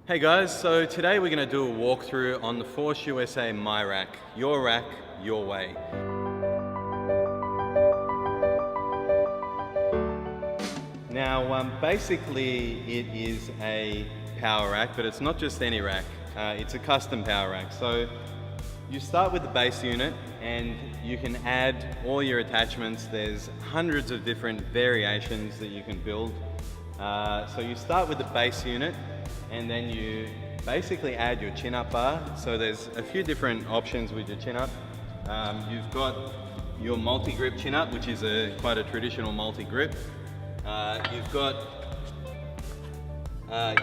Hey guys, so today we're going to do a walkthrough on the Force USA MyRack. Your rack, your way. Now, basically it is a power rack, but it's not just any rack. It's a custom power rack. So you start with the base unit and you can add all your attachments. There's hundreds of different variations that you can build. So you start with the base unit and then you basically add your chin-up bar. So there's a few different options with your chin-up. You've got your multi-grip chin-up, which is quite a traditional multi-grip. You've got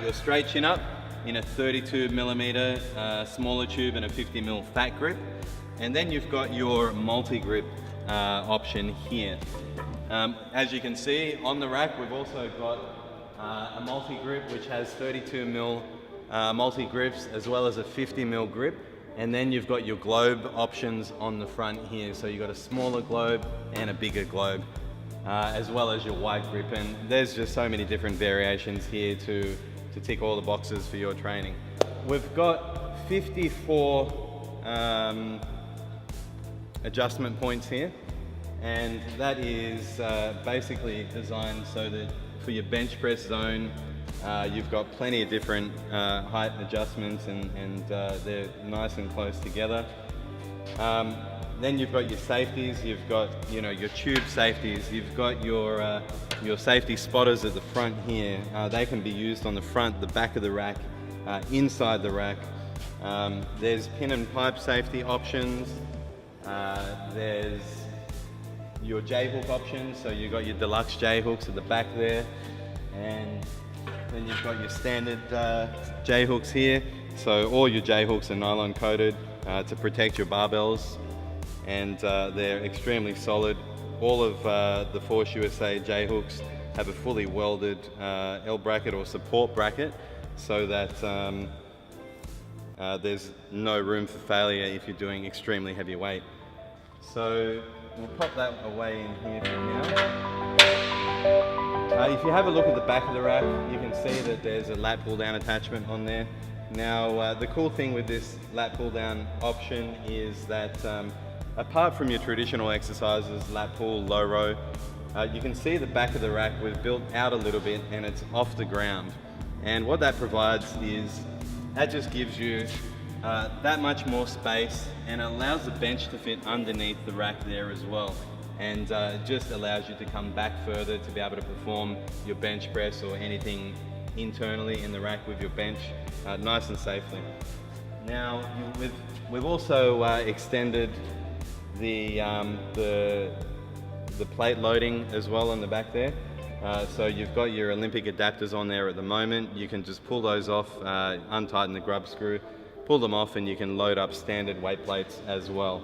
your straight chin-up in a 32mm smaller tube and a 50mm fat grip. And then you've got your multi-grip option here. As you can see on the rack, we've also got a multi-grip which has 32mm multi-grips as well as a 50mm grip, and then you've got your globe options on the front here. So you've got a smaller globe and a bigger globe, as well as your wide grip, and there's just so many different variations here to tick all the boxes for your training. We've got 54 adjustment points here, and that is basically designed so that for your bench press zone, you've got plenty of different height adjustments, and they're nice and close together. Then you've got your safeties. You've got your tube safeties. You've got your safety spotters at the front here. They can be used on the front, the back of the rack, inside the rack. There's pin and pipe safety options. There's your J-hook options, so you've got your deluxe J-hooks at the back there, and then you've got your standard J-hooks here. So all your J-hooks are nylon coated to protect your barbells, and they're extremely solid. All of the Force USA J-hooks have a fully welded L bracket or support bracket, so that there's no room for failure if you're doing extremely heavy weight. So we'll pop that away in here for now. If you have a look at the back of the rack, you can see that there's a lat pull down attachment on there. Now, the cool thing with this lat pull down option is that apart from your traditional exercises, lat pull, low row, you can see the back of the rack we've built out a little bit and it's off the ground. And what that provides is, that just gives you that much more space, and it allows the bench to fit underneath the rack there as well. And it just allows you to come back further to be able to perform your bench press or anything internally in the rack with your bench nice and safely. Now, we've also extended the plate loading as well on the back there. So you've got your Olympic adapters on there at the moment. You can just pull those off, untighten the grub screw, pull them off, and you can load up standard weight plates as well.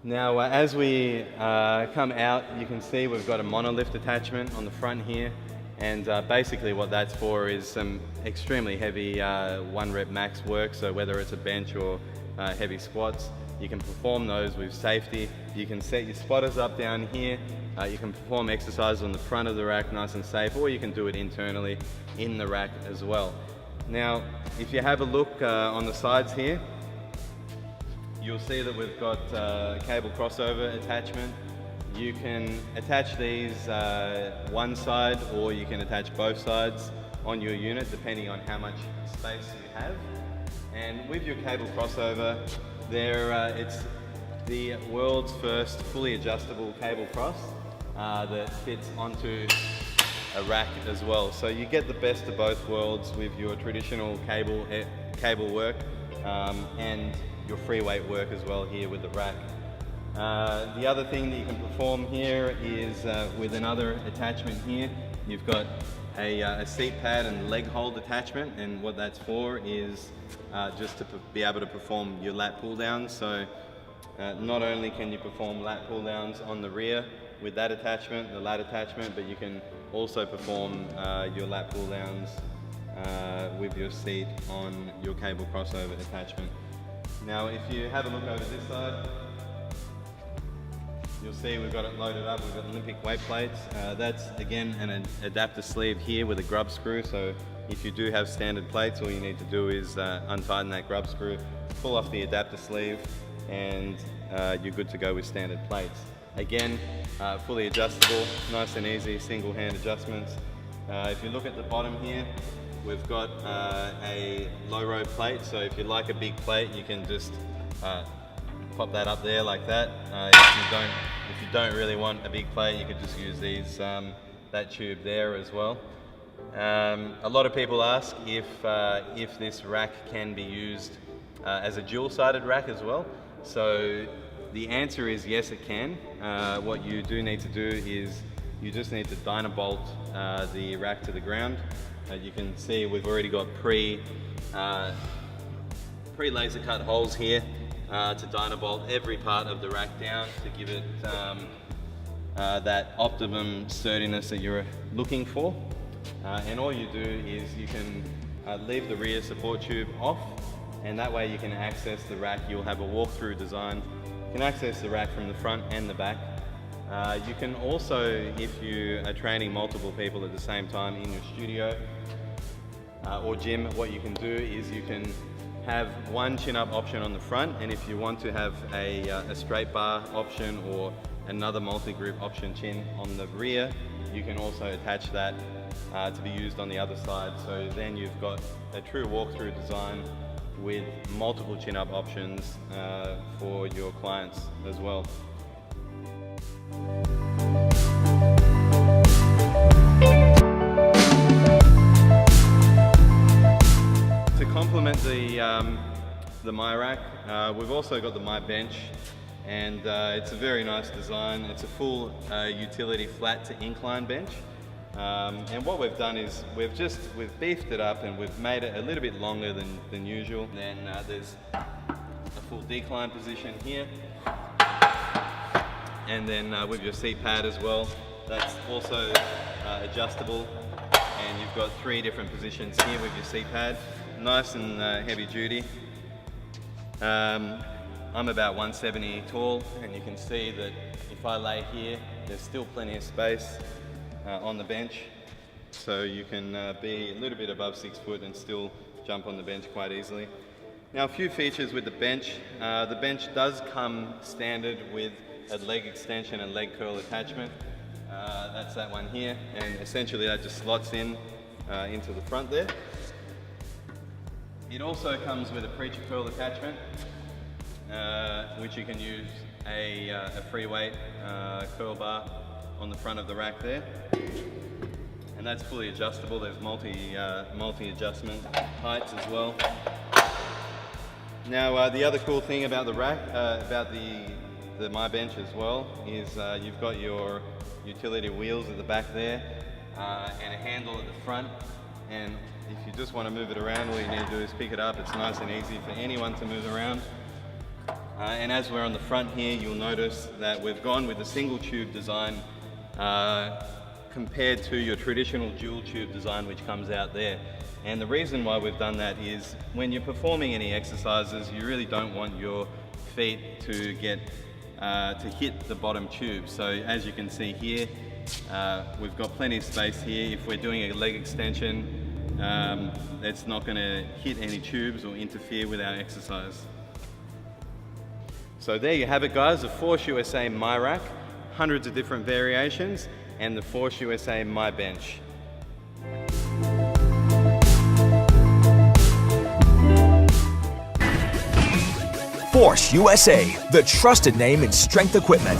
Now, as we come out, you can see we've got a monolift attachment on the front here, and basically what that's for is some extremely heavy 1 rep max work. So whether it's a bench or heavy squats, you can perform those with safety. You can set your spotters up down here. You can perform exercises on the front of the rack nice and safe, or you can do it internally in the rack as well. Now, if you have a look on the sides here, you'll see that we've got cable crossover attachment. You can attach these one side, or you can attach both sides on your unit depending on how much space you have. And with your cable crossover, it's the world's first fully adjustable cable cross that fits onto a rack as well. So you get the best of both worlds with your traditional cable work and your free weight work as well here with the rack. The other thing that you can perform here is with another attachment here. You've got a seat pad and leg hold attachment, and what that's for is just to be able to perform your lat pull downs. So not only can you perform lat pull downs on the rear with that attachment, the lat attachment, but you can also perform your lat pull downs with your seat on your cable crossover attachment. Now, if you have a look over this side, you'll see we've got it loaded up. We've got Olympic weight plates. That's again an adapter sleeve here with a grub screw, so If you do have standard plates, all you need to do is untighten that grub screw, pull off the adapter sleeve, and you're good to go with standard plates. Again, fully adjustable, nice and easy, single hand adjustments. If you look at the bottom here, we've got a low road plate, so if you like a big plate, you can just pop that up there like that. If you don't really want a big plate, you could just use these, that tube there as well. A lot of people ask if this rack can be used as a dual-sided rack as well. So the answer is yes, it can. What you do need to do is you just need to dynabolt the rack to the ground. You can see we've already got pre-laser cut holes here to dynabolt every part of the rack down to give it that optimum sturdiness that you're looking for. And all you do is you can leave the rear support tube off, and that way you can access the rack. You'll have a walk-through design. You can access the rack from the front and the back. You can also, if you are training multiple people at the same time in your studio or gym, what you can do is you can have one chin-up option on the front, and if you want to have a straight bar option or another multi-group option chin on the rear, you can also attach that to be used on the other side. So then you've got a true walk-through design with multiple chin-up options for your clients as well. To complement the MyRack, we've also got the MyBench, and it's a very nice design. It's a full utility flat to incline bench. And what we've done is we've beefed it up and we've made it a little bit longer than usual. Then there's a full decline position here, and then with your seat pad as well, that's also adjustable, and you've got 3 different positions here with your seat pad. Nice and heavy duty. I'm about 170 tall, and you can see that if I lay here, there's still plenty of space on the bench, so you can be a little bit above 6 foot and still jump on the bench quite easily. Now, a few features with the bench. The bench does come standard with a leg extension and leg curl attachment. That's that one here, and essentially that just slots in into the front there. It also comes with a preacher curl attachment, which you can use a free weight curl bar on the front of the rack there, and that's fully adjustable. There's multi adjustment heights as well. Now, the other cool thing about the rack, about the MyBench as well, is you've got your utility wheels at the back there and a handle at the front. And if you just want to move it around, all you need to do is pick it up. It's nice and easy for anyone to move around. And as we're on the front here, you'll notice that we've gone with a single tube design compared to your traditional dual tube design which comes out there. And the reason why we've done that is when you're performing any exercises, you really don't want your feet to get to hit the bottom tube. So as you can see here, we've got plenty of space here. If we're doing a leg extension, it's not going to hit any tubes or interfere with our exercise. So there you have it, guys, the Force USA MyRack, hundreds of different variations, and the Force USA MyBench. Force USA, the trusted name in strength equipment.